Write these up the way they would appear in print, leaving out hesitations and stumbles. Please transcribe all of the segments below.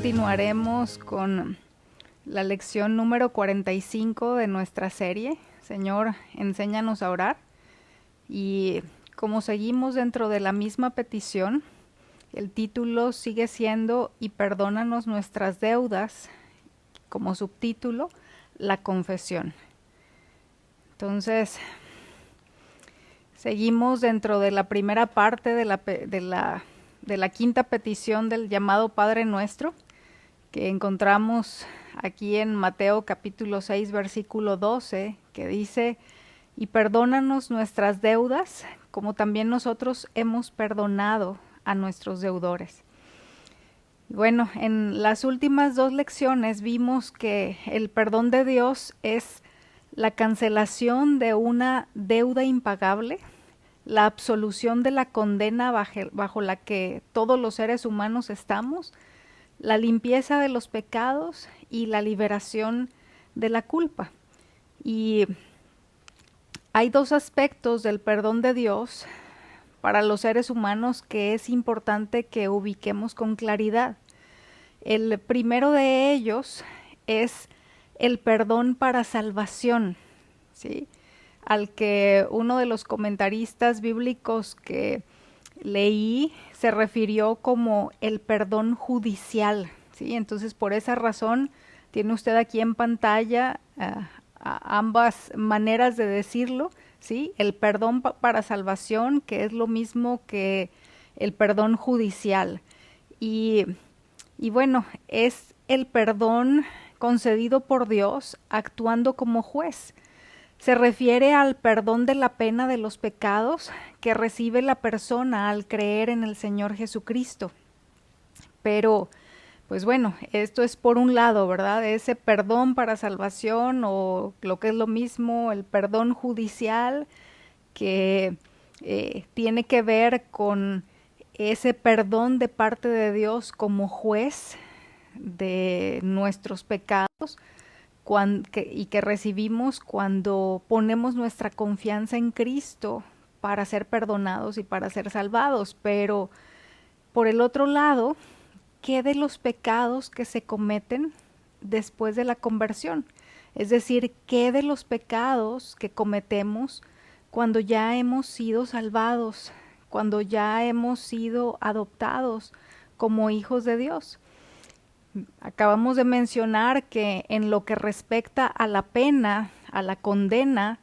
continuaremos con la lección número 45 de nuestra serie. Señor, enséñanos a orar. Y como seguimos dentro de la misma petición, el título sigue siendo "Y perdónanos nuestras deudas", como subtítulo, la confesión. Entonces, seguimos dentro de la primera parte de la quinta petición del llamado Padre Nuestro, que encontramos aquí en Mateo capítulo 6, versículo 12, que dice: "Y perdónanos nuestras deudas, como también nosotros hemos perdonado a nuestros deudores". Bueno, en las últimas dos lecciones vimos que el perdón de Dios es la cancelación de una deuda impagable, la absolución de la condena bajo la que todos los seres humanos estamos, la limpieza de los pecados y la liberación de la culpa. Y hay dos aspectos del perdón de Dios para los seres humanos que es importante que ubiquemos con claridad. El primero de ellos es el perdón para salvación, ¿sí? Al que uno de los comentaristas bíblicos que leí se refirió como el perdón judicial, ¿sí? Entonces, por esa razón, tiene usted aquí en pantalla ambas maneras de decirlo, ¿sí? El perdón para salvación, que es lo mismo que el perdón judicial. Y bueno, es el perdón concedido por Dios actuando como juez. Se refiere al perdón de la pena de los pecados que recibe la persona al creer en el Señor Jesucristo. Pero, pues bueno, esto es por un lado, ¿verdad? Ese perdón para salvación, o lo que es lo mismo, el perdón judicial, que tiene que ver con ese perdón de parte de Dios como juez de nuestros pecados, y que recibimos cuando ponemos nuestra confianza en Cristo para ser perdonados y para ser salvados. Pero por el otro lado, ¿qué de los pecados que se cometen después de la conversión? Es decir, ¿qué de los pecados que cometemos cuando ya hemos sido salvados, cuando ya hemos sido adoptados como hijos de Dios? Acabamos de mencionar que en lo que respecta a la pena, a la condena,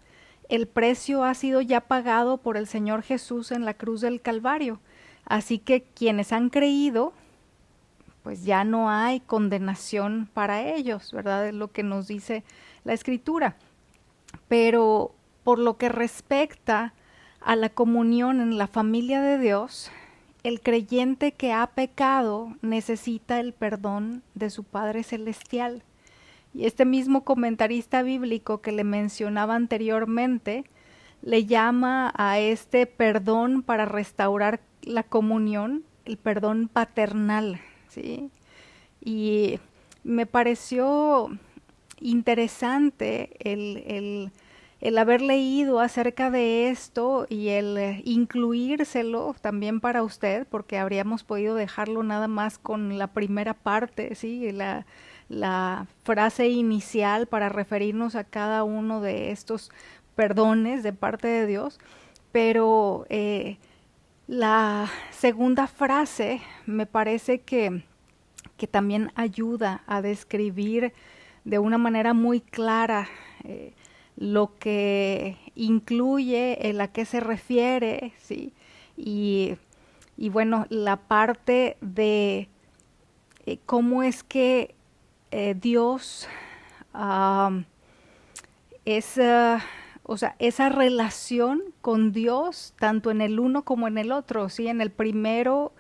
el precio ha sido ya pagado por el Señor Jesús en la cruz del Calvario. Así que quienes han creído, pues ya no hay condenación para ellos, ¿verdad? Es lo que nos dice la Escritura. Pero por lo que respecta a la comunión en la familia de Dios, el creyente que ha pecado necesita el perdón de su Padre Celestial. Y este mismo comentarista bíblico que le mencionaba anteriormente le llama a este perdón para restaurar la comunión el perdón paternal, ¿sí? Y me pareció interesante el haber leído acerca de esto y el incluírselo también para usted, porque habríamos podido dejarlo nada más con la primera parte, ¿sí? La frase inicial para referirnos a cada uno de estos perdones de parte de Dios, pero la segunda frase me parece que también ayuda a describir de una manera muy clara lo que incluye, a qué se refiere, ¿sí? Y bueno, la parte de cómo es que Dios es, o sea, esa relación con Dios, tanto en el uno como en el otro, ¿sí? En el primero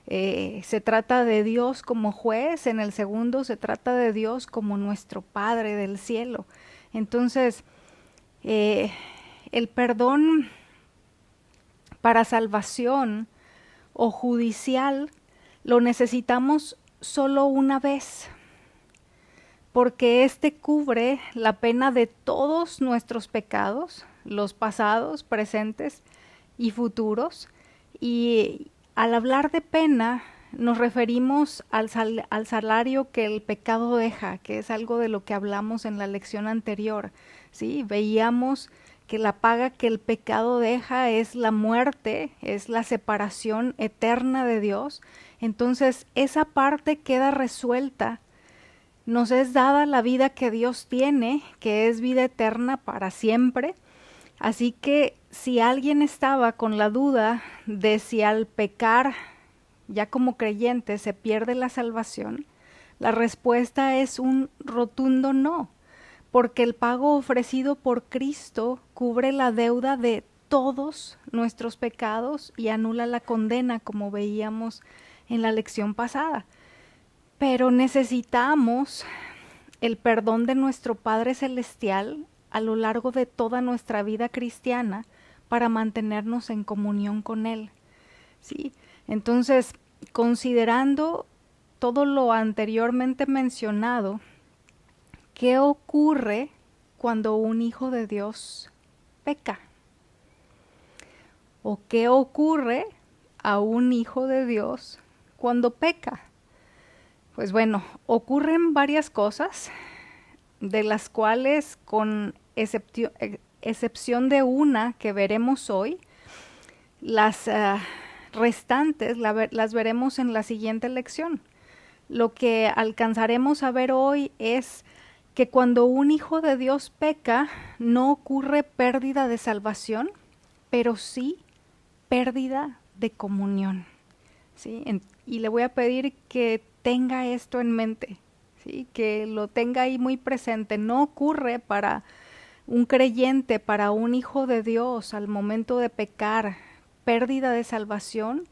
se trata de Dios como juez, en el segundo se trata de Dios como nuestro Padre del cielo. Entonces, el perdón para salvación o judicial lo necesitamos solo una vez, porque este cubre la pena de todos nuestros pecados, los pasados, presentes y futuros. Y al hablar de pena, nos referimos al salario que el pecado deja, que es algo de lo que hablamos en la lección anterior, ¿sí? Veíamos que la paga que el pecado deja es la muerte, es la separación eterna de Dios. Entonces, esa parte queda resuelta. Nos es dada la vida que Dios tiene, que es vida eterna para siempre. Así que si alguien estaba con la duda de si al pecar ya como creyente se pierde la salvación, la respuesta es un rotundo no, porque el pago ofrecido por Cristo cubre la deuda de todos nuestros pecados y anula la condena, como veíamos en la lección pasada. Pero necesitamos el perdón de nuestro Padre Celestial a lo largo de toda nuestra vida cristiana para mantenernos en comunión con Él, ¿sí? Entonces, considerando todo lo anteriormente mencionado, ¿qué ocurre cuando un hijo de Dios peca? ¿O qué ocurre a un hijo de Dios cuando peca? Pues bueno, ocurren varias cosas, de las cuales con excepción de una que veremos hoy, las restantes las veremos en la siguiente lección. Lo que alcanzaremos a ver hoy es que cuando un hijo de Dios peca, no ocurre pérdida de salvación, pero sí pérdida de comunión, ¿sí? Y le voy a pedir que tenga esto en mente, ¿sí? Que lo tenga ahí muy presente. No ocurre para un creyente, para un hijo de Dios, al momento de pecar, pérdida de salvación,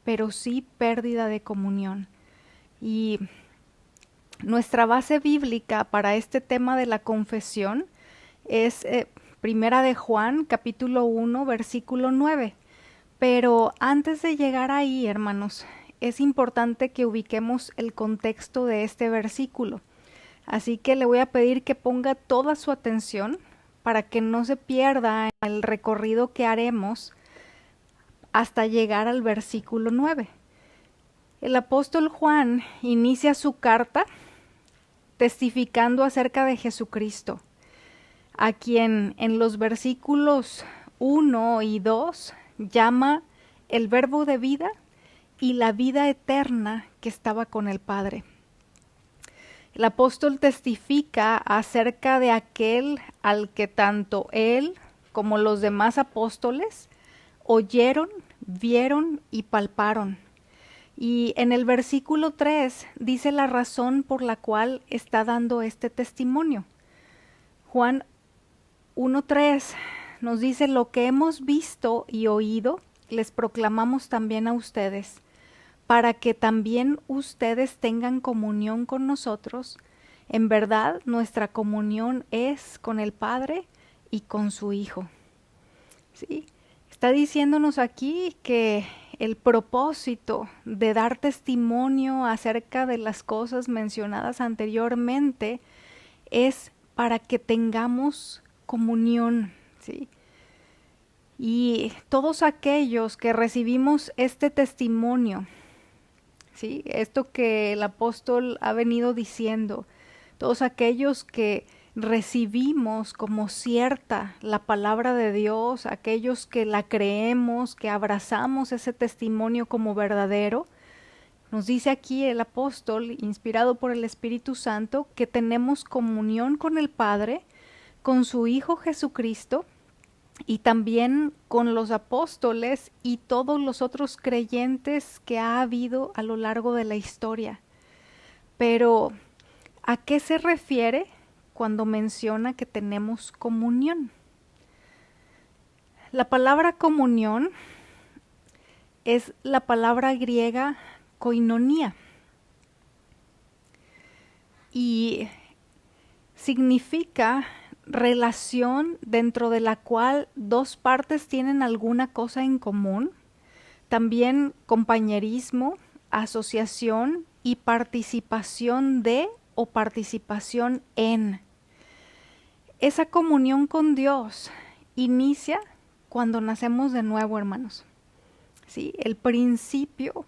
pero sí pérdida de comunión. Y nuestra base bíblica para este tema de la confesión es Primera de Juan, capítulo 1, versículo 9. Pero antes de llegar ahí, hermanos, es importante que ubiquemos el contexto de este versículo. Así que le voy a pedir que ponga toda su atención para que no se pierda en el recorrido que haremos hasta llegar al versículo 9. El apóstol Juan inicia su carta testificando acerca de Jesucristo, a quien en los versículos 1 y 2 llama el verbo de vida y la vida eterna que estaba con el Padre. El apóstol testifica acerca de aquel al que tanto él como los demás apóstoles oyeron, vieron y palparon. Y en el versículo 3 dice la razón por la cual está dando este testimonio. Juan 1:3 nos dice: lo que hemos visto y oído les proclamamos también a ustedes, para que también ustedes tengan comunión con nosotros. En verdad, nuestra comunión es con el Padre y con su Hijo. ¿Sí? Está diciéndonos aquí que el propósito de dar testimonio acerca de las cosas mencionadas anteriormente es para que tengamos comunión, ¿sí? Y todos aquellos que recibimos este testimonio, ¿sí? Esto que el apóstol ha venido diciendo, todos aquellos que recibimos como cierta la palabra de Dios, aquellos que la creemos, que abrazamos ese testimonio como verdadero, nos dice aquí el apóstol, inspirado por el Espíritu Santo, que tenemos comunión con el Padre, con su Hijo Jesucristo, y también con los apóstoles y todos los otros creyentes que ha habido a lo largo de la historia. Pero, ¿a qué se refiere cuando menciona que tenemos comunión? La palabra comunión es la palabra griega koinonía y significa relación dentro de la cual dos partes tienen alguna cosa en común, también compañerismo, asociación y participación de o participación en. Esa comunión con Dios inicia cuando nacemos de nuevo, hermanos. ¿Sí? El principio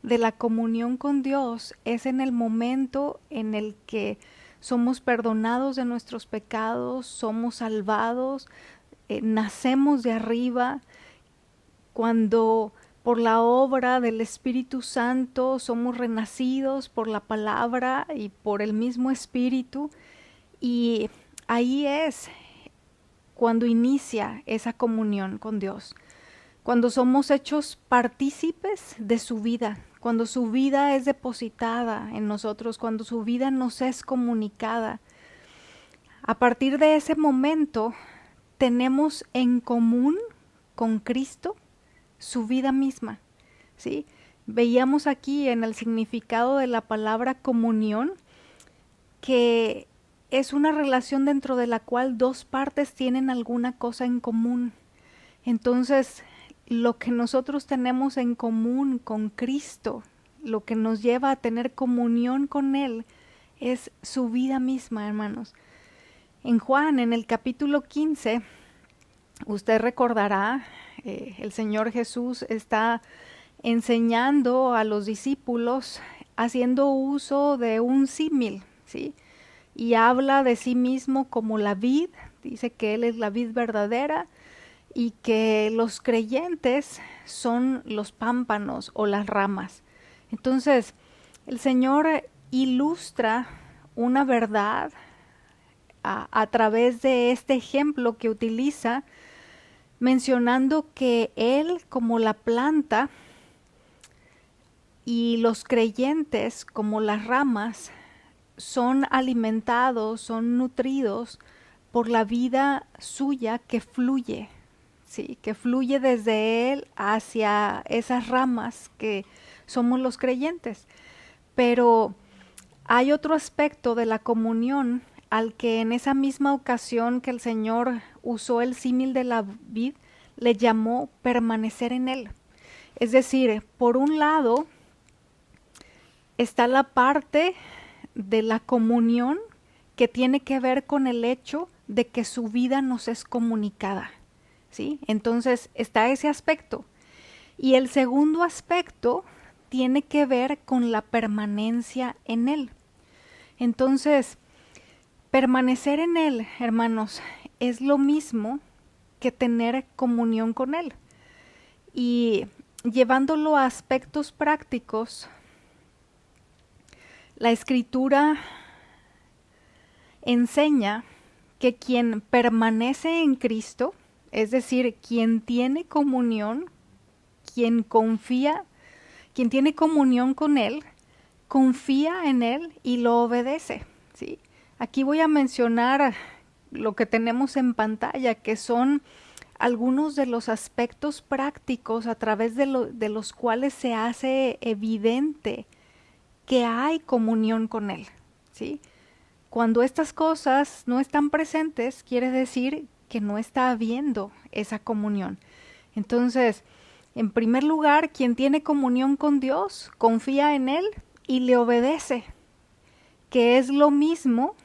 de la comunión con Dios es en el momento en el que somos perdonados de nuestros pecados, somos salvados, nacemos de arriba, cuando por la obra del Espíritu Santo somos renacidos por la palabra y por el mismo Espíritu, y ahí es cuando inicia esa comunión con Dios, cuando somos hechos partícipes de su vida, cuando su vida es depositada en nosotros, cuando su vida nos es comunicada. A partir de ese momento tenemos en común con Cristo su vida misma, ¿sí? Veíamos aquí en el significado de la palabra comunión que es una relación dentro de la cual dos partes tienen alguna cosa en común. Entonces, lo que nosotros tenemos en común con Cristo, lo que nos lleva a tener comunión con Él, es su vida misma, hermanos. En Juan, en el capítulo 15, usted recordará, el Señor Jesús está enseñando a los discípulos haciendo uso de un símil, ¿sí? Y habla de sí mismo como la vid, dice que Él es la vid verdadera y que los creyentes son los pámpanos o las ramas. Entonces, el Señor ilustra una verdad a través de este ejemplo que utiliza, mencionando que Él como la planta y los creyentes como las ramas son alimentados, son nutridos por la vida suya que fluye, ¿sí? Que fluye desde Él hacia esas ramas que somos los creyentes. Pero hay otro aspecto de la comunión al que en esa misma ocasión que el Señor usó el símil de la vid, le llamó permanecer en Él. Es decir, por un lado está la parte de la comunión que tiene que ver con el hecho de que su vida nos es comunicada, ¿sí? Entonces está ese aspecto. Y el segundo aspecto tiene que ver con la permanencia en Él. Entonces, permanecer en Él, hermanos, es lo mismo que tener comunión con Él. Y llevándolo a aspectos prácticos, la Escritura enseña que quien permanece en Cristo, es decir, quien tiene comunión, quien confía, quien tiene comunión con Él, confía en Él y lo obedece, ¿sí? Aquí voy a mencionar lo que tenemos en pantalla, que son algunos de los aspectos prácticos a través de los cuales se hace evidente que hay comunión con Él, ¿sí? Cuando estas cosas no están presentes, quiere decir que no está habiendo esa comunión. Entonces, en primer lugar, quien tiene comunión con Dios, confía en Él y le obedece, que es lo mismo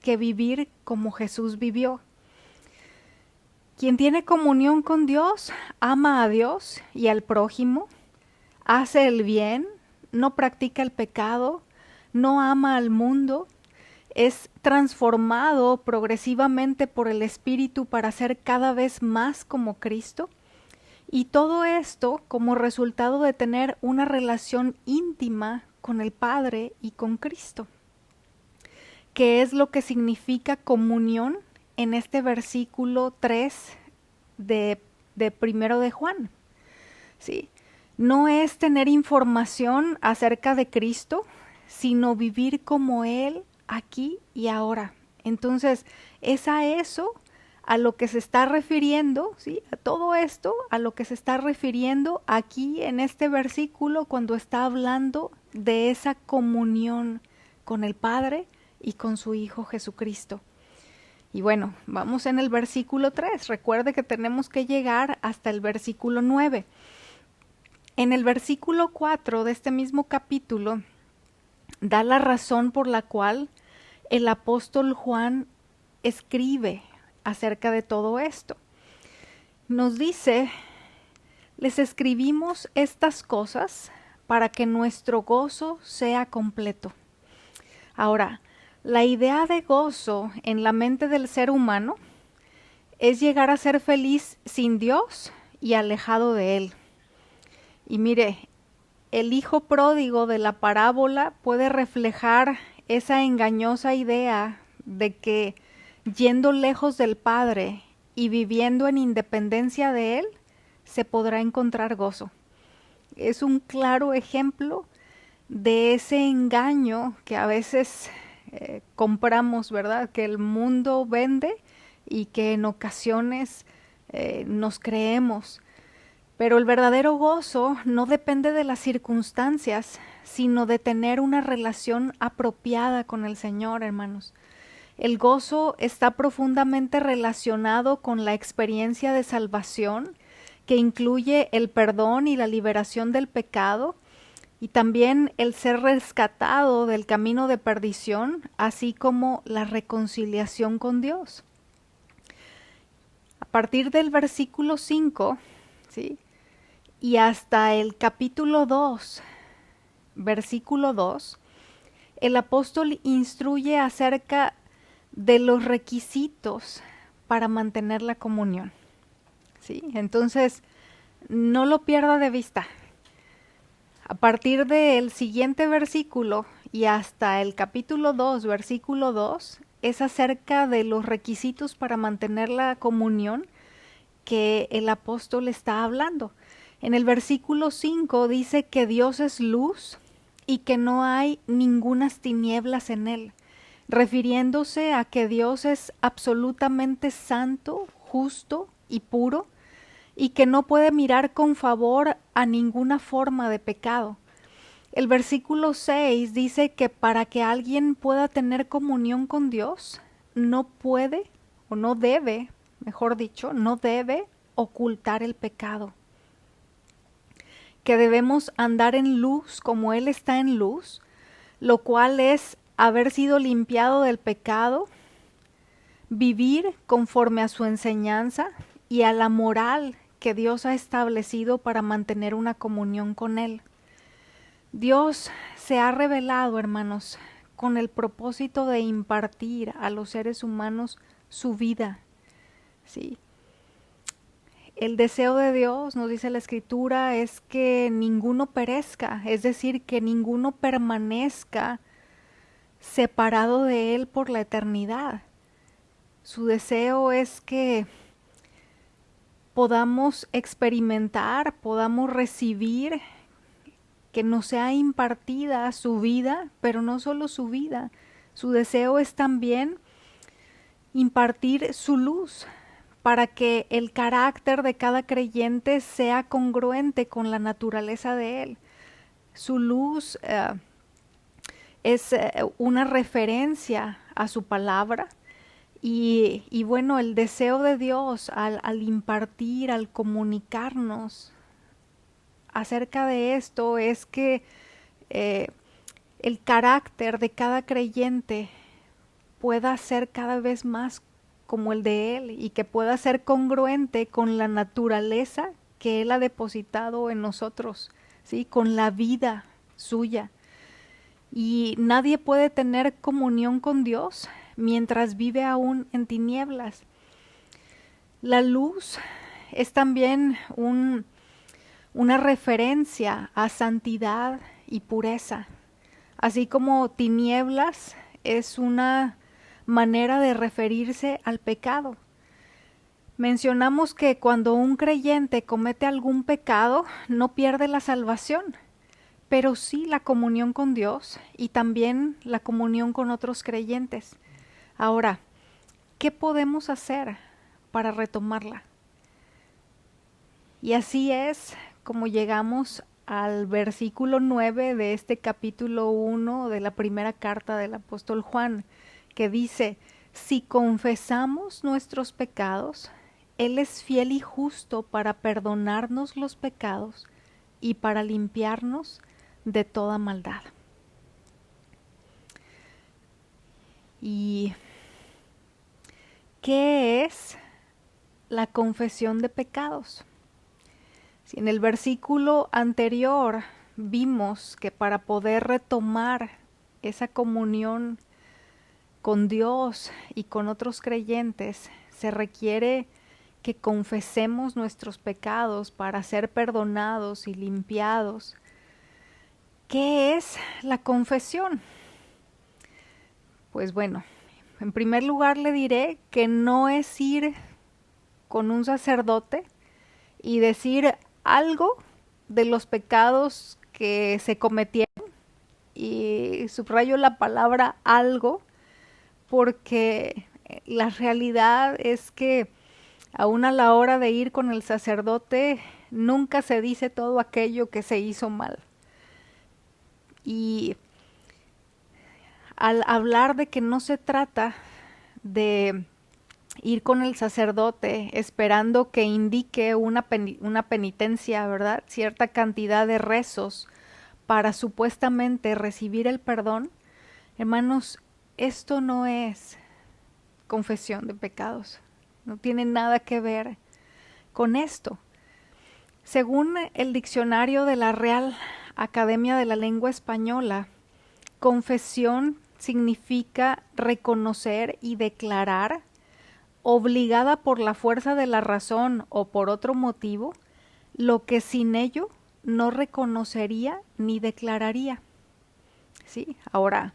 que vivir como Jesús vivió. Quien tiene comunión con Dios, ama a Dios y al prójimo, hace el bien, no practica el pecado, no ama al mundo, es transformado progresivamente por el Espíritu para ser cada vez más como Cristo. Y todo esto como resultado de tener una relación íntima con el Padre y con Cristo. ¿Qué es lo que significa comunión en este versículo 3 de primero de Juan? ¿Sí? No es tener información acerca de Cristo, sino vivir como Él aquí y ahora. Entonces, es a eso a lo que se está refiriendo, ¿sí? A todo esto, a lo que se está refiriendo aquí en este versículo cuando está hablando de esa comunión con el Padre y con su Hijo Jesucristo. Y bueno, vamos en el versículo 3. Recuerde que tenemos que llegar hasta el versículo 9. En el versículo 4 de este mismo capítulo da la razón por la cual el apóstol Juan escribe acerca de todo esto. Nos dice: les escribimos estas cosas para que nuestro gozo sea completo. Ahora, la idea de gozo en la mente del ser humano es llegar a ser feliz sin Dios y alejado de Él. Y mire, el hijo pródigo de la parábola puede reflejar esa engañosa idea de que yendo lejos del Padre y viviendo en independencia de Él, se podrá encontrar gozo. Es un claro ejemplo de ese engaño que a veces compramos, ¿verdad? Que el mundo vende y que en ocasiones nos creemos. Pero el verdadero gozo no depende de las circunstancias, sino de tener una relación apropiada con el Señor, hermanos. El gozo está profundamente relacionado con la experiencia de salvación, que incluye el perdón y la liberación del pecado, y también el ser rescatado del camino de perdición, así como la reconciliación con Dios. A partir del versículo 5, ¿sí?, y hasta el capítulo 2, versículo 2, el apóstol instruye acerca de los requisitos para mantener la comunión. ¿Sí? Entonces, no lo pierda de vista. A partir del siguiente versículo y hasta el capítulo 2, versículo 2, es acerca de los requisitos para mantener la comunión que el apóstol está hablando. En el versículo 5 dice que Dios es luz y que no hay ningunas tinieblas en él, refiriéndose a que Dios es absolutamente santo, justo y puro, y que no puede mirar con favor a ninguna forma de pecado. El versículo 6 dice que para que alguien pueda tener comunión con Dios, no puede, o no debe, mejor dicho, no debe ocultar el pecado. Que debemos andar en luz como Él está en luz, lo cual es haber sido limpiado del pecado, vivir conforme a su enseñanza y a la moral que Dios ha establecido para mantener una comunión con Él. Dios se ha revelado, hermanos, con el propósito de impartir a los seres humanos su vida, ¿sí? El deseo de Dios, nos dice la Escritura, es que ninguno perezca, es decir, que ninguno permanezca separado de Él por la eternidad. Su deseo es que podamos experimentar, podamos recibir, que nos sea impartida su vida, pero no solo su vida. Su deseo es también impartir su luz, para que el carácter de cada creyente sea congruente con la naturaleza de Él. Su luz es una referencia a su palabra y bueno, el deseo de Dios al impartir, al comunicarnos acerca de esto es que el carácter de cada creyente pueda ser cada vez más como el de Él y que pueda ser congruente con la naturaleza que Él ha depositado en nosotros, ¿sí?, con la vida suya. Y nadie puede tener comunión con Dios mientras vive aún en tinieblas. La luz es también una referencia a santidad y pureza, así como tinieblas es una manera de referirse al pecado. Mencionamos que cuando un creyente comete algún pecado, no pierde la salvación, pero sí la comunión con Dios y también la comunión con otros creyentes. Ahora, ¿qué podemos hacer para retomarla? Y así es como llegamos al versículo 9 de este capítulo 1 de la primera carta del apóstol Juan, que dice: si confesamos nuestros pecados, Él es fiel y justo para perdonarnos los pecados y para limpiarnos de toda maldad. ¿Y qué es la confesión de pecados? Si en el versículo anterior vimos que para poder retomar esa comunión con Dios y con otros creyentes, se requiere que confesemos nuestros pecados para ser perdonados y limpiados. ¿Qué es la confesión? Pues bueno, en primer lugar le diré que no es ir con un sacerdote y decir algo de los pecados que se cometieron, y subrayo la palabra algo porque la realidad es que aún a la hora de ir con el sacerdote nunca se dice todo aquello que se hizo mal. Y al hablar de que no se trata de ir con el sacerdote esperando que indique una penitencia, ¿verdad? Cierta cantidad de rezos para supuestamente recibir el perdón, hermanos, esto no es confesión de pecados. No tiene nada que ver con esto. Según el diccionario de la Real Academia de la Lengua Española, confesión significa reconocer y declarar, obligada por la fuerza de la razón o por otro motivo, lo que sin ello no reconocería ni declararía. ¿Sí? Ahora,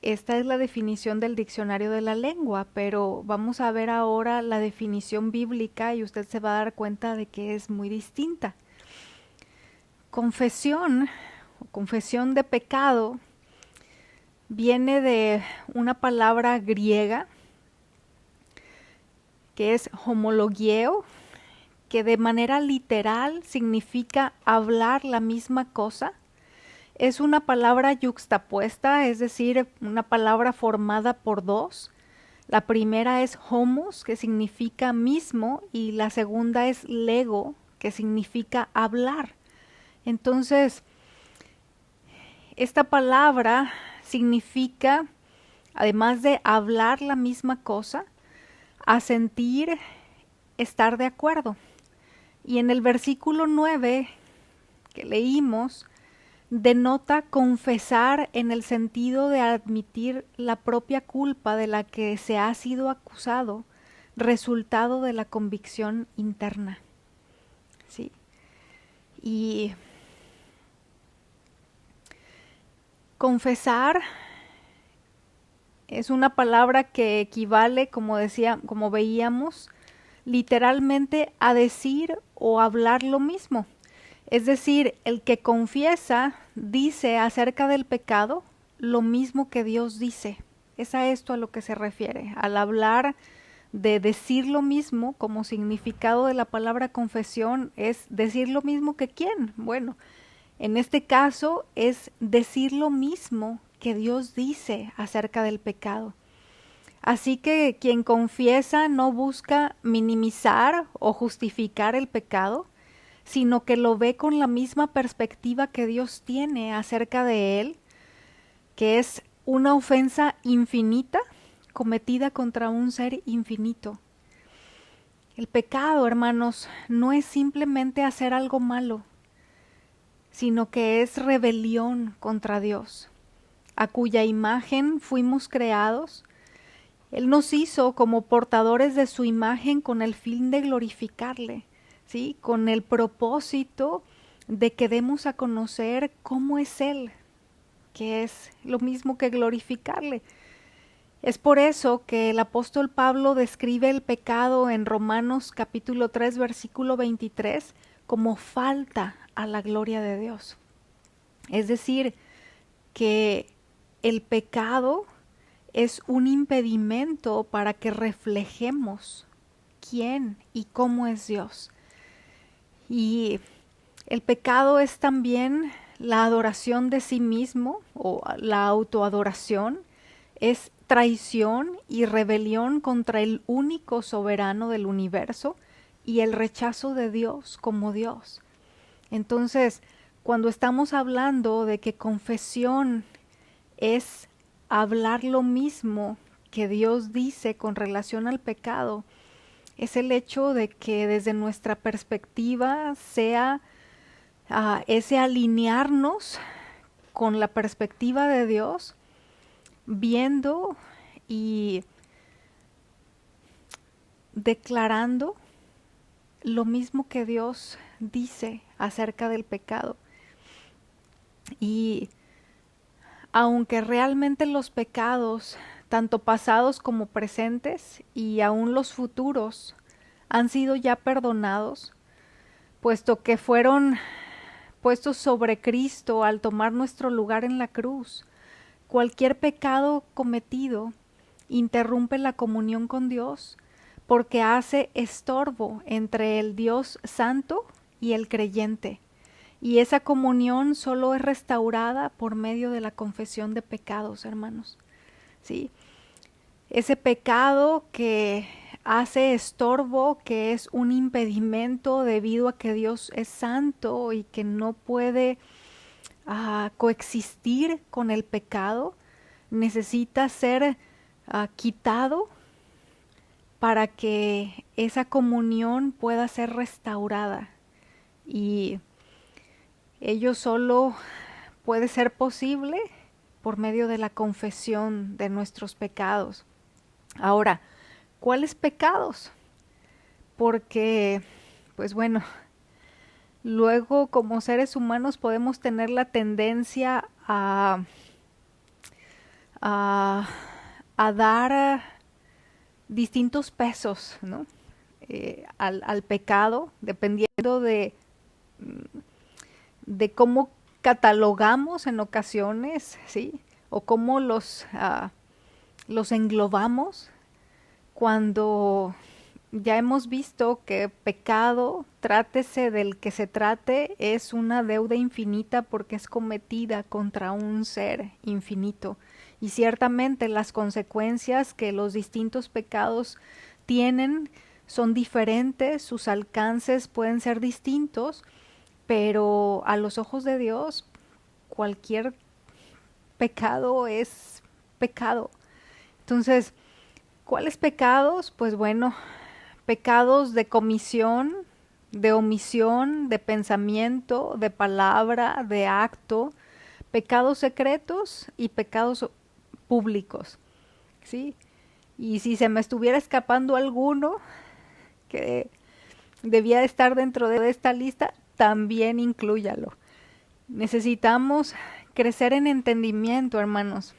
esta es la definición del diccionario de la lengua, pero vamos a ver ahora la definición bíblica y usted se va a dar cuenta de que es muy distinta. Confesión o confesión de pecado viene de una palabra griega que es homologieo, que de manera literal significa hablar la misma cosa. Es una palabra yuxtapuesta, es decir, una palabra formada por dos. La primera es homos, que significa mismo, y la segunda es lego, que significa hablar. Entonces, esta palabra significa, además de hablar la misma cosa, asentir, estar de acuerdo. Y en el versículo 9 que leímos, denota confesar en el sentido de admitir la propia culpa de la que se ha sido acusado, resultado de la convicción interna. ¿Sí? Y confesar es una palabra que equivale, como veíamos, literalmente a decir o hablar lo mismo. Es decir, el que confiesa dice acerca del pecado lo mismo que Dios dice. Es a esto a lo que se refiere. Al hablar de decir lo mismo, como significado de la palabra confesión, es decir lo mismo que quién. Bueno, en este caso es decir lo mismo que Dios dice acerca del pecado. Así que quien confiesa no busca minimizar o justificar el pecado, sino que lo ve con la misma perspectiva que Dios tiene acerca de él, que es una ofensa infinita cometida contra un ser infinito. El pecado, hermanos, no es simplemente hacer algo malo, sino que es rebelión contra Dios, a cuya imagen fuimos creados. Él nos hizo como portadores de su imagen con el fin de glorificarle, ¿sí? Con el propósito de que demos a conocer cómo es Él, que es lo mismo que glorificarle. Es por eso que el apóstol Pablo describe el pecado en Romanos capítulo 3, versículo 23, como falta a la gloria de Dios. Es decir, que el pecado es un impedimento para que reflejemos quién y cómo es Dios. Y el pecado es también la adoración de sí mismo o la autoadoración, es traición y rebelión contra el único soberano del universo y el rechazo de Dios como Dios. Entonces, cuando estamos hablando de que confesión es hablar lo mismo que Dios dice con relación al pecado, es el hecho de que desde nuestra perspectiva sea ese alinearnos con la perspectiva de Dios, viendo y declarando lo mismo que Dios dice acerca del pecado. Y aunque realmente los pecados, tanto pasados como presentes y aún los futuros, han sido ya perdonados, puesto que fueron puestos sobre Cristo al tomar nuestro lugar en la cruz, cualquier pecado cometido interrumpe la comunión con Dios, porque hace estorbo entre el Dios santo y el creyente. Y esa comunión solo es restaurada por medio de la confesión de pecados, hermanos. ¿Sí? Ese pecado que hace estorbo, que es un impedimento debido a que Dios es santo y que no puede coexistir con el pecado, necesita ser quitado para que esa comunión pueda ser restaurada. Y ello solo puede ser posible por medio de la confesión de nuestros pecados. Ahora, ¿cuáles pecados? Porque, pues bueno, luego como seres humanos podemos tener la tendencia a dar distintos pesos, ¿no? Al pecado, dependiendo de cómo catalogamos en ocasiones, ¿sí? O cómo los englobamos, cuando ya hemos visto que pecado, trátese del que se trate, es una deuda infinita porque es cometida contra un ser infinito. Y ciertamente las consecuencias que los distintos pecados tienen son diferentes, sus alcances pueden ser distintos, pero a los ojos de Dios cualquier pecado es pecado. Entonces, ¿cuáles pecados? Pues bueno, pecados de comisión, de omisión, de pensamiento, de palabra, de acto, pecados secretos y pecados públicos, ¿sí? Y si se me estuviera escapando alguno que debía estar dentro de esta lista, también inclúyalo. Necesitamos crecer en entendimiento, hermanos,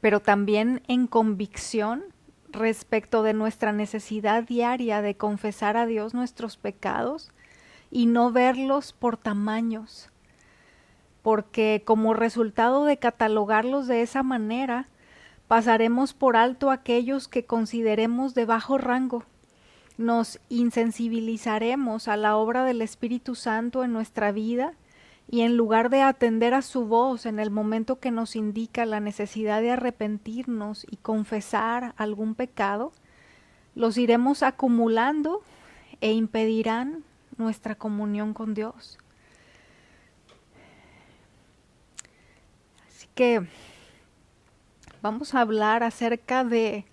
pero también en convicción respecto de nuestra necesidad diaria de confesar a Dios nuestros pecados y no verlos por tamaños, porque como resultado de catalogarlos de esa manera, pasaremos por alto aquellos que consideremos de bajo rango. Nos insensibilizaremos a la obra del Espíritu Santo en nuestra vida y en lugar de atender a su voz en el momento que nos indica la necesidad de arrepentirnos y confesar algún pecado, los iremos acumulando e impedirán nuestra comunión con Dios. Así que vamos a hablar acerca de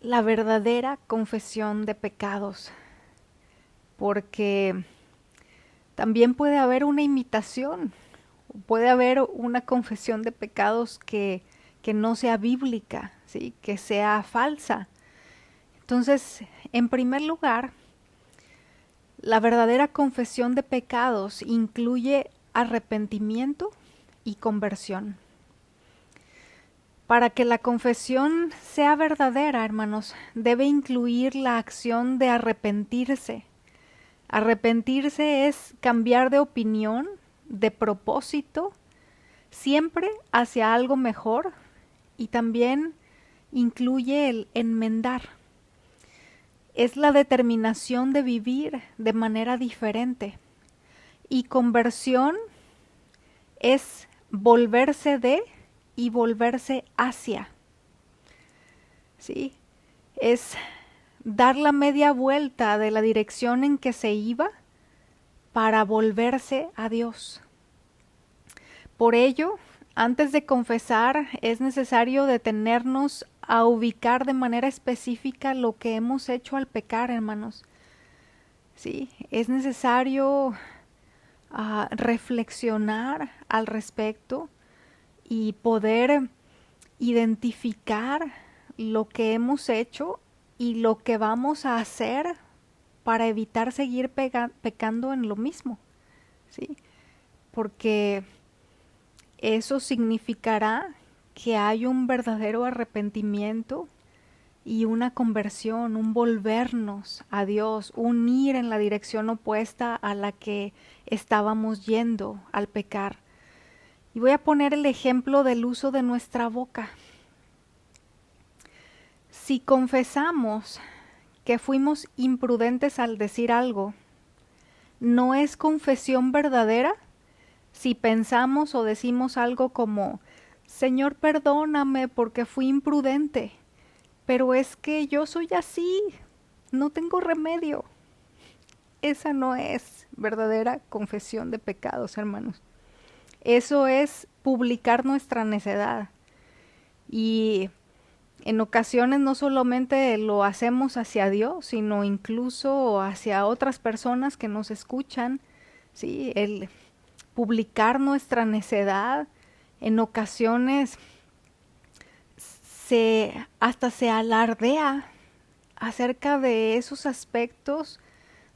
la verdadera confesión de pecados, porque también puede haber una imitación, puede haber una confesión de pecados que no sea bíblica, ¿sí? Que sea falsa. Entonces, en primer lugar, la verdadera confesión de pecados incluye arrepentimiento y conversión. Para que la confesión sea verdadera, hermanos, debe incluir la acción de arrepentirse. Arrepentirse es cambiar de opinión, de propósito, siempre hacia algo mejor, y también incluye el enmendar. Es la determinación de vivir de manera diferente. Y conversión es volverse de y volverse hacia. ¿Sí? Es dar la media vuelta de la dirección en que se iba para volverse a Dios. Por ello, antes de confesar, es necesario detenernos a ubicar de manera específica lo que hemos hecho al pecar, hermanos. Sí, es necesario reflexionar al respecto y poder identificar lo que hemos hecho y lo que vamos a hacer para evitar seguir pecando en lo mismo, ¿sí? Porque eso significará que hay un verdadero arrepentimiento y una conversión, un volvernos a Dios, un ir en la dirección opuesta a la que estábamos yendo al pecar. Y voy a poner el ejemplo del uso de nuestra boca. Si confesamos que fuimos imprudentes al decir algo, ¿no es confesión verdadera si pensamos o decimos algo como, Señor, perdóname porque fui imprudente, pero es que yo soy así, no tengo remedio? Esa no es verdadera confesión de pecados, hermanos. Eso es publicar nuestra necedad. Y en ocasiones no solamente lo hacemos hacia Dios, sino incluso hacia otras personas que nos escuchan, ¿sí? El publicar nuestra necedad en ocasiones hasta se alardea acerca de esos aspectos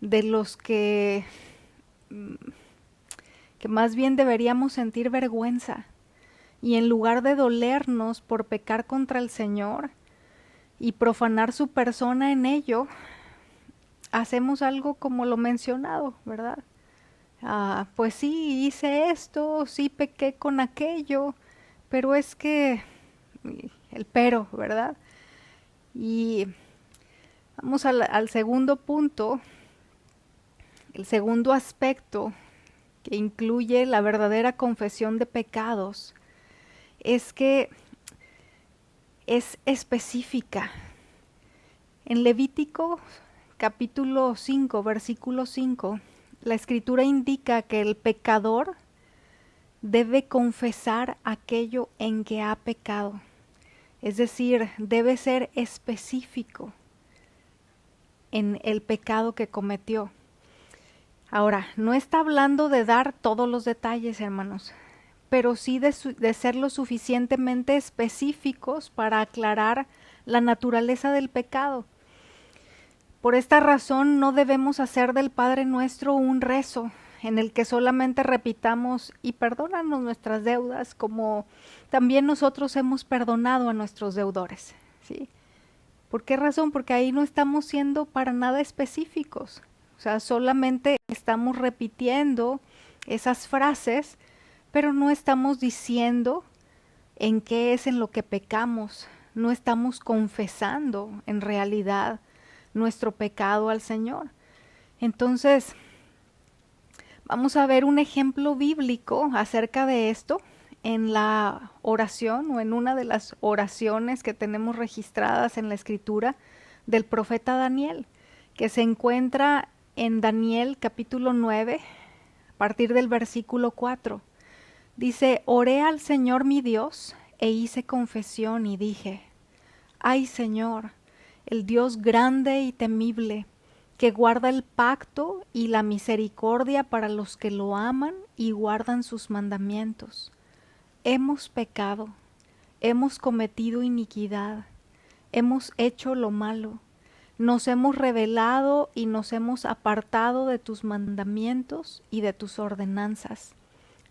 de los que más bien deberíamos sentir vergüenza. Y en lugar de dolernos por pecar contra el Señor y profanar su persona en ello, hacemos algo como lo mencionado, ¿verdad? Pues sí, hice esto, sí pequé con aquello, pero es que el pero, ¿verdad? Y vamos al segundo punto, el segundo aspecto que incluye la verdadera confesión de pecados, es que es específica. En Levítico capítulo 5, versículo 5, la escritura indica que el pecador debe confesar aquello en que ha pecado. Es decir, debe ser específico en el pecado que cometió. Ahora, no está hablando de dar todos los detalles, hermanos, pero sí de ser lo suficientemente específicos para aclarar la naturaleza del pecado. Por esta razón no debemos hacer del Padre Nuestro un rezo en el que solamente repitamos y perdónanos nuestras deudas, como también nosotros hemos perdonado a nuestros deudores, ¿sí? ¿Por qué razón? Porque ahí no estamos siendo para nada específicos. O sea, solamente estamos repitiendo esas frases, pero no estamos diciendo en qué es en lo que pecamos. No estamos confesando en realidad nuestro pecado al Señor. Entonces, vamos a ver un ejemplo bíblico acerca de esto en la oración o en una de las oraciones que tenemos registradas en la escritura del profeta Daniel, que se encuentra en Daniel capítulo 9, a partir del versículo 4. Dice, oré al Señor mi Dios e hice confesión y dije, ay Señor, el Dios grande y temible, que guarda el pacto y la misericordia para los que lo aman y guardan sus mandamientos. Hemos pecado, hemos cometido iniquidad, hemos hecho lo malo, nos hemos rebelado y nos hemos apartado de tus mandamientos y de tus ordenanzas.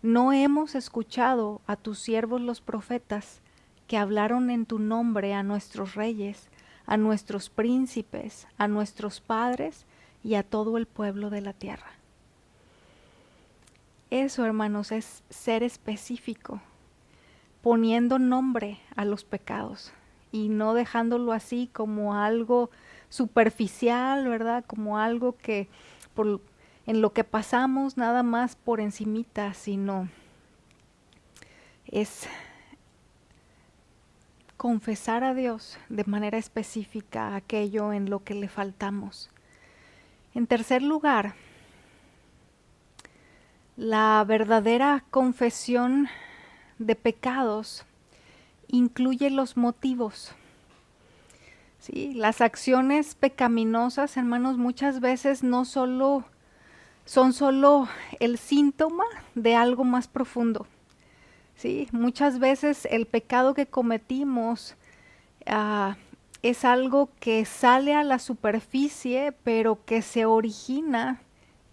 No hemos escuchado a tus siervos los profetas, que hablaron en tu nombre a nuestros reyes, a nuestros príncipes, a nuestros padres y a todo el pueblo de la tierra. Eso, hermanos, es ser específico, poniendo nombre a los pecados y no dejándolo así como algo superficial, ¿verdad? Como algo que en lo que pasamos nada más por encimita, sino es confesar a Dios de manera específica aquello en lo que le faltamos. En tercer lugar, la verdadera confesión de pecados incluye los motivos. ¿Sí? Las acciones pecaminosas, hermanos, muchas veces no solo son solo el síntoma de algo más profundo. ¿Sí? Muchas veces el pecado que cometimos es algo que sale a la superficie, pero que se origina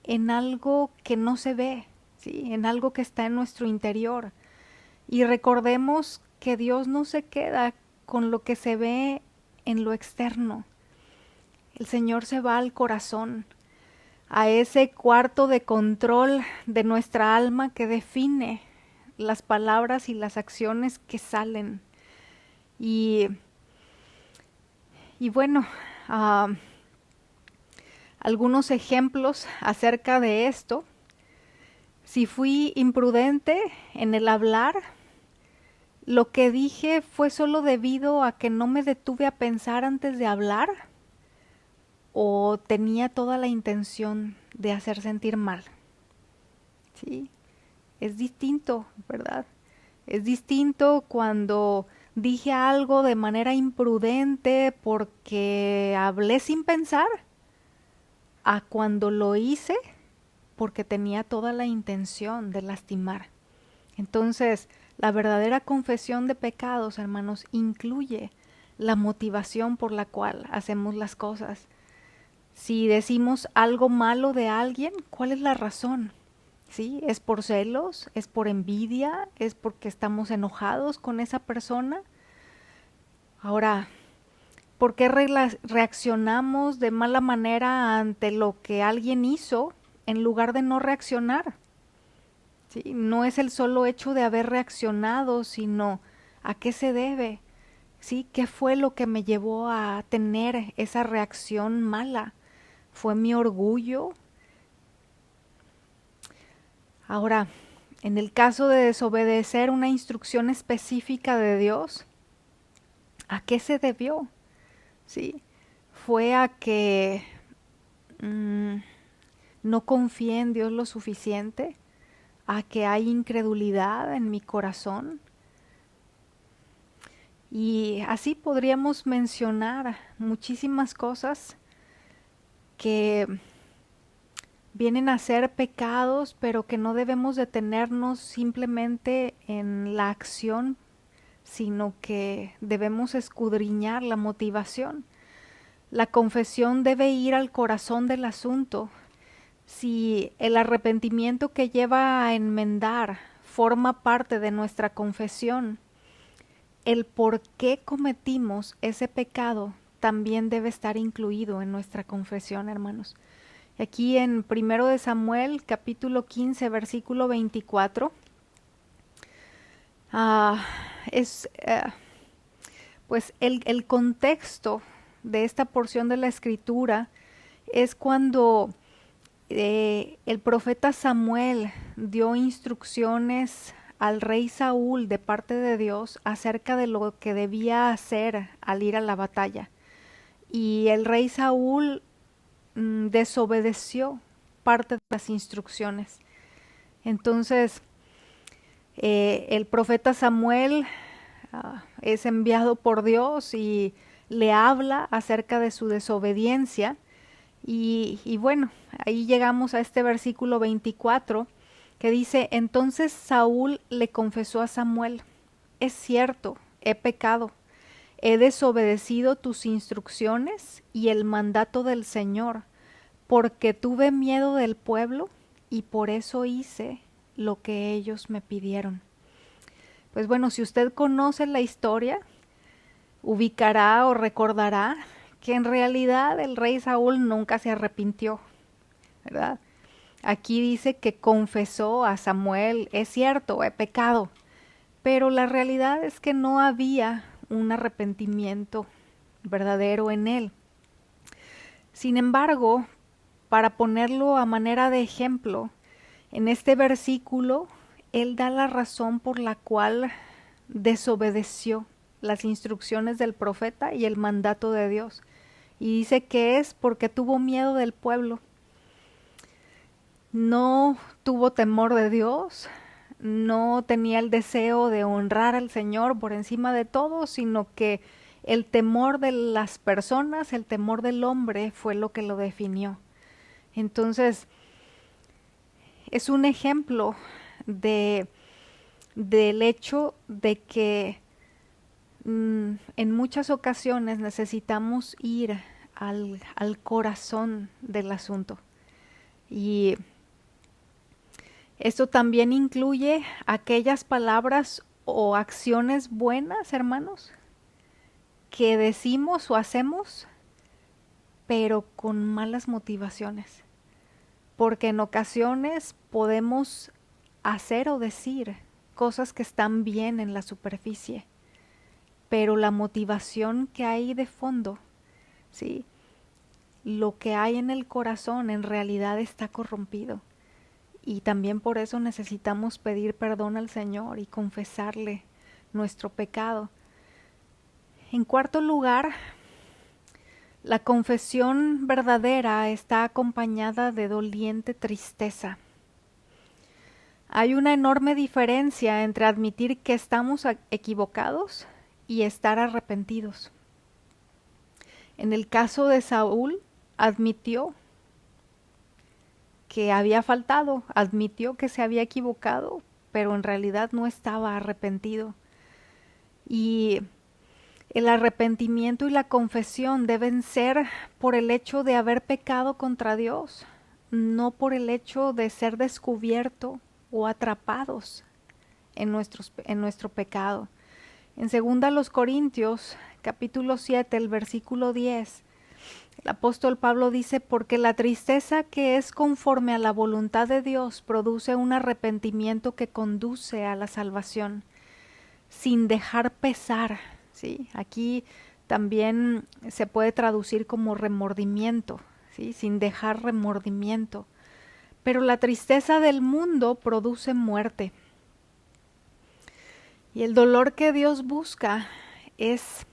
en algo que no se ve, ¿sí? En algo que está en nuestro interior. Y recordemos que Dios no se queda con lo que se ve en lo externo. El Señor se va al corazón, a ese cuarto de control de nuestra alma que define las palabras y las acciones que salen. Y bueno, algunos ejemplos acerca de esto. Si fui imprudente en el hablar, lo que dije fue solo debido a que no me detuve a pensar antes de hablar, o tenía toda la intención de hacer sentir mal. Sí, es distinto, ¿verdad? Es distinto cuando dije algo de manera imprudente porque hablé sin pensar, a cuando lo hice porque tenía toda la intención de lastimar. Entonces, la verdadera confesión de pecados, hermanos, incluye la motivación por la cual hacemos las cosas. Si decimos algo malo de alguien, ¿cuál es la razón? ¿Sí? ¿Es por celos? ¿Es por envidia? ¿Es porque estamos enojados con esa persona? Ahora, ¿por qué reaccionamos de mala manera ante lo que alguien hizo en lugar de no reaccionar? ¿Sí? No es el solo hecho de haber reaccionado, sino a qué se debe. ¿Sí? ¿Qué fue lo que me llevó a tener esa reacción mala? ¿Fue mi orgullo? Ahora, en el caso de desobedecer una instrucción específica de Dios, ¿a qué se debió? ¿Sí? Fue a que no confié en Dios lo suficiente, a que hay incredulidad en mi corazón. Y así podríamos mencionar muchísimas cosas que vienen a ser pecados, pero que no debemos detenernos simplemente en la acción, sino que debemos escudriñar la motivación. La confesión debe ir al corazón del asunto. Si el arrepentimiento que lleva a enmendar forma parte de nuestra confesión, el por qué cometimos ese pecado también debe estar incluido en nuestra confesión, hermanos. Aquí en 1 de Samuel, capítulo 15, versículo 24, pues el contexto de esta porción de la escritura es cuando el profeta Samuel dio instrucciones al rey Saúl de parte de Dios acerca de lo que debía hacer al ir a la batalla. Y el rey Saúl desobedeció parte de las instrucciones. Entonces, el profeta Samuel es enviado por Dios y le habla acerca de su desobediencia. Y bueno, ahí llegamos a este versículo 24 que dice: entonces Saúl le confesó a Samuel: es cierto, he pecado, he desobedecido tus instrucciones y el mandato del Señor, porque tuve miedo del pueblo y por eso hice lo que ellos me pidieron. Pues bueno, si usted conoce la historia, ubicará o recordará que en realidad el rey Saúl nunca se arrepintió, ¿verdad? Aquí dice que confesó a Samuel: es cierto, he pecado, pero la realidad es que no había un arrepentimiento verdadero en él. Sin embargo, para ponerlo a manera de ejemplo, en este versículo él da la razón por la cual desobedeció las instrucciones del profeta y el mandato de Dios. Y dice que es porque tuvo miedo del pueblo. No tuvo temor de Dios, no tenía el deseo de honrar al Señor por encima de todo, sino que el temor de las personas, el temor del hombre fue lo que lo definió. Entonces, es un ejemplo de, del hecho de que en muchas ocasiones necesitamos ir al corazón del asunto. Y esto también incluye aquellas palabras o acciones buenas, hermanos, que decimos o hacemos, pero con malas motivaciones. Porque en ocasiones podemos hacer o decir cosas que están bien en la superficie, pero la motivación que hay de fondo, ¿sí? Lo que hay en el corazón en realidad está corrompido. Y también por eso necesitamos pedir perdón al Señor y confesarle nuestro pecado. En cuarto lugar, la confesión verdadera está acompañada de doliente tristeza. Hay una enorme diferencia entre admitir que estamos equivocados y estar arrepentidos. En el caso de Saúl, admitió que había faltado, admitió que se había equivocado, pero en realidad no estaba arrepentido. Y el arrepentimiento y la confesión deben ser por el hecho de haber pecado contra Dios, no por el hecho de ser descubierto o atrapados en nuestro pecado. En 2 Corintios, capítulo 7, el versículo 10, el apóstol Pablo dice, porque la tristeza que es conforme a la voluntad de Dios produce un arrepentimiento que conduce a la salvación, sin dejar pesar, ¿sí? Aquí también se puede traducir como remordimiento, ¿sí? Sin dejar remordimiento. Pero la tristeza del mundo produce muerte. Y el dolor que Dios busca es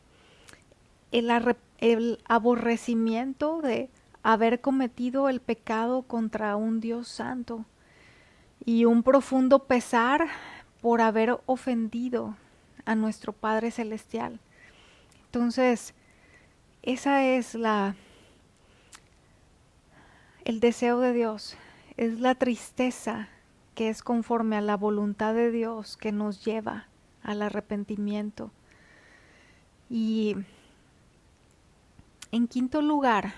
el aborrecimiento de haber cometido el pecado contra un Dios santo y un profundo pesar por haber ofendido a nuestro Padre Celestial. Entonces, esa es el deseo de Dios, es la tristeza que es conforme a la voluntad de Dios que nos lleva al arrepentimiento. Y en quinto lugar,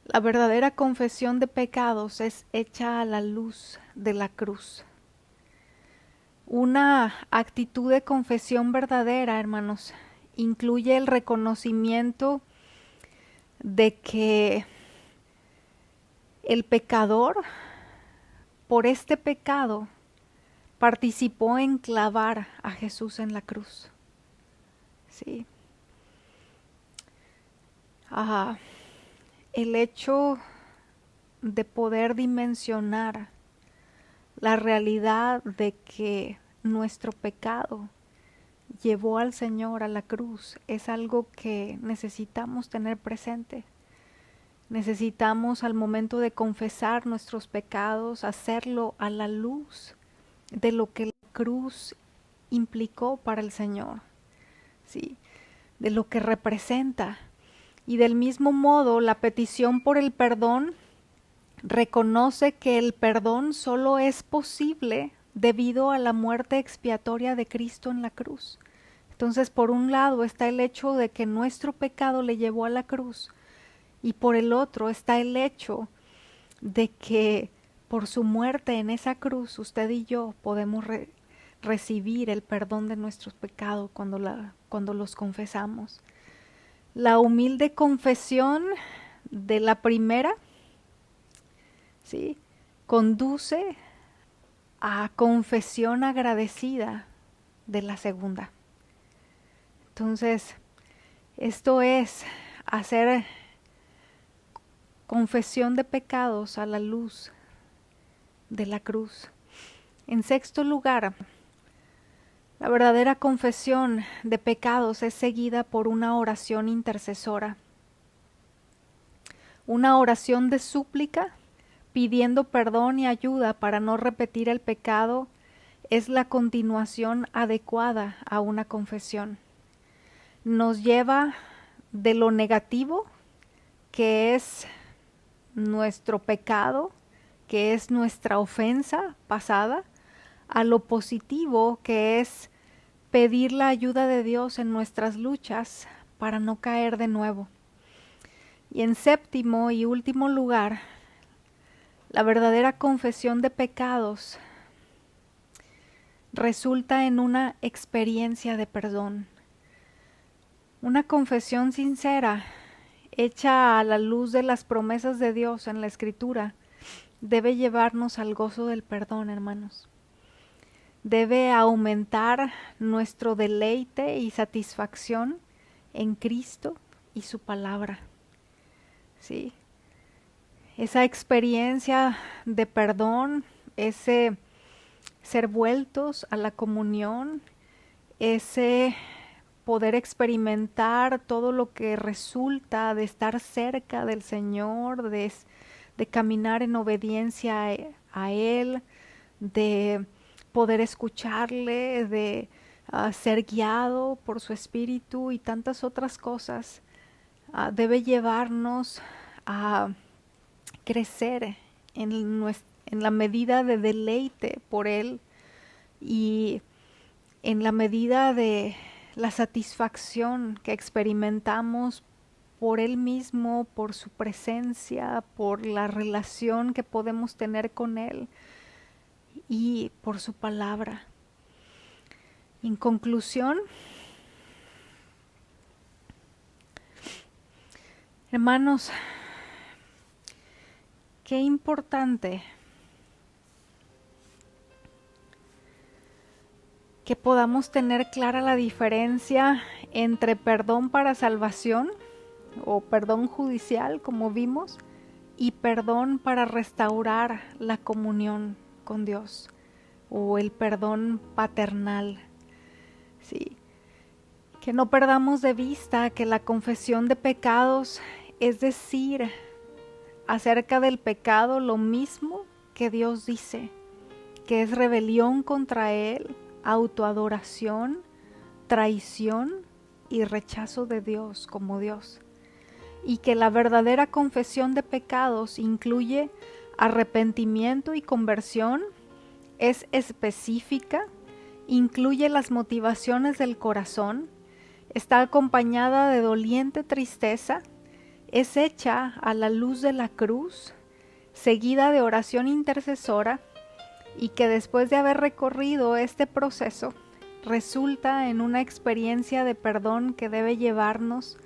la verdadera confesión de pecados es hecha a la luz de la cruz. Una actitud de confesión verdadera, hermanos, incluye el reconocimiento de que el pecador, por este pecado, participó en clavar a Jesús en la cruz. Sí. El hecho de poder dimensionar la realidad de que nuestro pecado llevó al Señor a la cruz es algo que necesitamos tener presente. Necesitamos al momento de confesar nuestros pecados hacerlo a la luz de lo que la cruz implicó para el Señor, ¿sí? De lo que representa. Y del mismo modo, la petición por el perdón reconoce que el perdón solo es posible debido a la muerte expiatoria de Cristo en la cruz. Entonces, por un lado está el hecho de que nuestro pecado le llevó a la cruz, y por el otro está el hecho de que por su muerte en esa cruz usted y yo podemos recibir el perdón de nuestros pecados cuando los confesamos. La humilde confesión de la primera, ¿sí?, conduce a confesión agradecida de la segunda. Entonces, esto es hacer confesión de pecados a la luz de la cruz. En sexto lugar, la verdadera confesión de pecados es seguida por una oración intercesora. Una oración de súplica pidiendo perdón y ayuda para no repetir el pecado es la continuación adecuada a una confesión. Nos lleva de lo negativo, que es nuestro pecado, que es nuestra ofensa pasada, a lo positivo, que es pedir la ayuda de Dios en nuestras luchas para no caer de nuevo. Y en séptimo y último lugar, la verdadera confesión de pecados resulta en una experiencia de perdón. Una confesión sincera, hecha a la luz de las promesas de Dios en la Escritura, debe llevarnos al gozo del perdón, hermanos. Debe aumentar nuestro deleite y satisfacción en Cristo y su palabra. ¿Sí? Esa experiencia de perdón, ese ser vueltos a la comunión, ese poder experimentar todo lo que resulta de estar cerca del Señor, de caminar en obediencia a Él, de poder escucharle, de ser guiado por su Espíritu y tantas otras cosas, debe llevarnos a crecer en la medida de deleite por Él y en la medida de la satisfacción que experimentamos por Él mismo, por su presencia, por la relación que podemos tener con Él y por su palabra. En conclusión, hermanos, qué importante que podamos tener clara la diferencia entre perdón para salvación o perdón judicial, como vimos, y perdón para restaurar la comunión con Dios, o el perdón paternal. Sí. Que no perdamos de vista que la confesión de pecados es decir acerca del pecado lo mismo que Dios dice, que es rebelión contra Él, autoadoración, traición y rechazo de Dios como Dios. Y que la verdadera confesión de pecados incluye arrepentimiento y conversión, es específica, incluye las motivaciones del corazón, está acompañada de doliente tristeza, es hecha a la luz de la cruz, seguida de oración intercesora, y que después de haber recorrido este proceso, resulta en una experiencia de perdón que debe llevarnos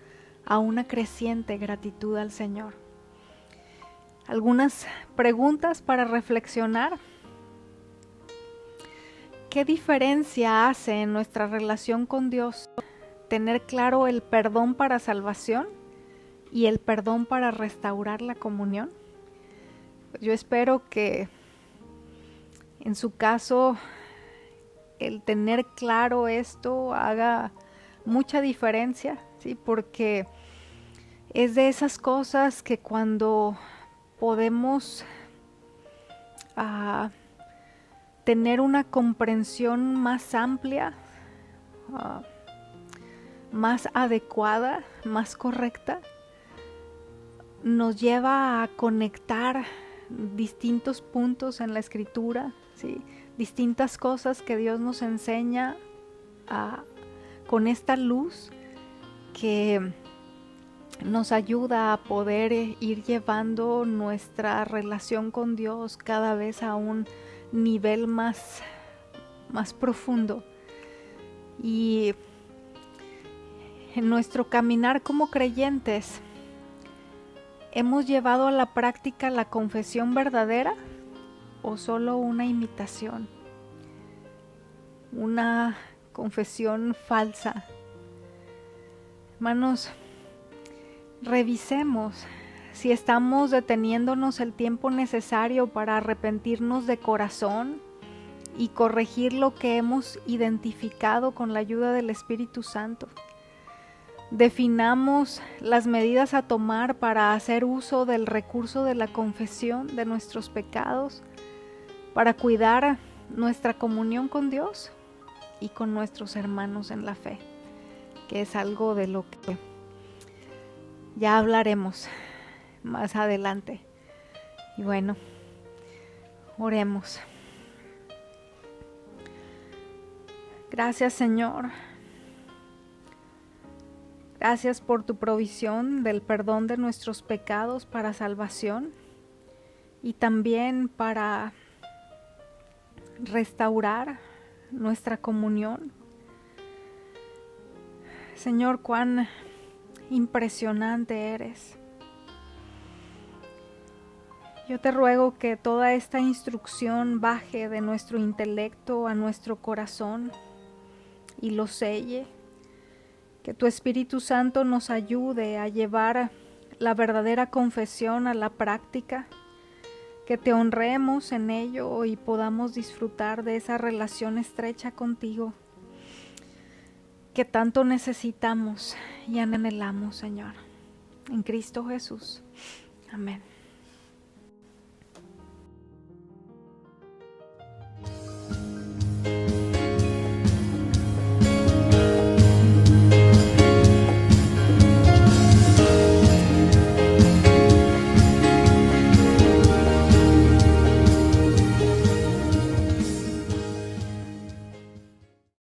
a una creciente gratitud al Señor. Algunas preguntas para reflexionar. ¿Qué diferencia hace en nuestra relación con Dios tener claro el perdón para salvación y el perdón para restaurar la comunión? Yo espero que en su caso el tener claro esto haga mucha diferencia, ¿sí? Porque es de esas cosas que cuando podemos tener una comprensión más amplia, más adecuada, más correcta, nos lleva a conectar distintos puntos en la Escritura, ¿sí? Distintas cosas que Dios nos enseña con esta luz que nos ayuda a poder ir llevando nuestra relación con Dios cada vez a un nivel más profundo. Y en nuestro caminar como creyentes, ¿hemos llevado a la práctica la confesión verdadera o solo una imitación? Una confesión falsa. Hermanos, revisemos si estamos deteniéndonos el tiempo necesario para arrepentirnos de corazón y corregir lo que hemos identificado con la ayuda del Espíritu Santo. Definamos las medidas a tomar para hacer uso del recurso de la confesión de nuestros pecados, para cuidar nuestra comunión con Dios y con nuestros hermanos en la fe, que es algo de lo que ya hablaremos más adelante. Y bueno, Oremos. Gracias, Señor. Gracias por tu provisión del perdón de nuestros pecados para salvación y también para restaurar nuestra comunión. Señor, cuán impresionante eres. Yo te ruego que toda esta instrucción baje de nuestro intelecto a nuestro corazón y lo selle. Que tu Espíritu Santo nos ayude a llevar la verdadera confesión a la práctica. Que te honremos en ello y podamos disfrutar de esa relación estrecha contigo que tanto necesitamos y anhelamos, Señor. En Cristo Jesús. Amén.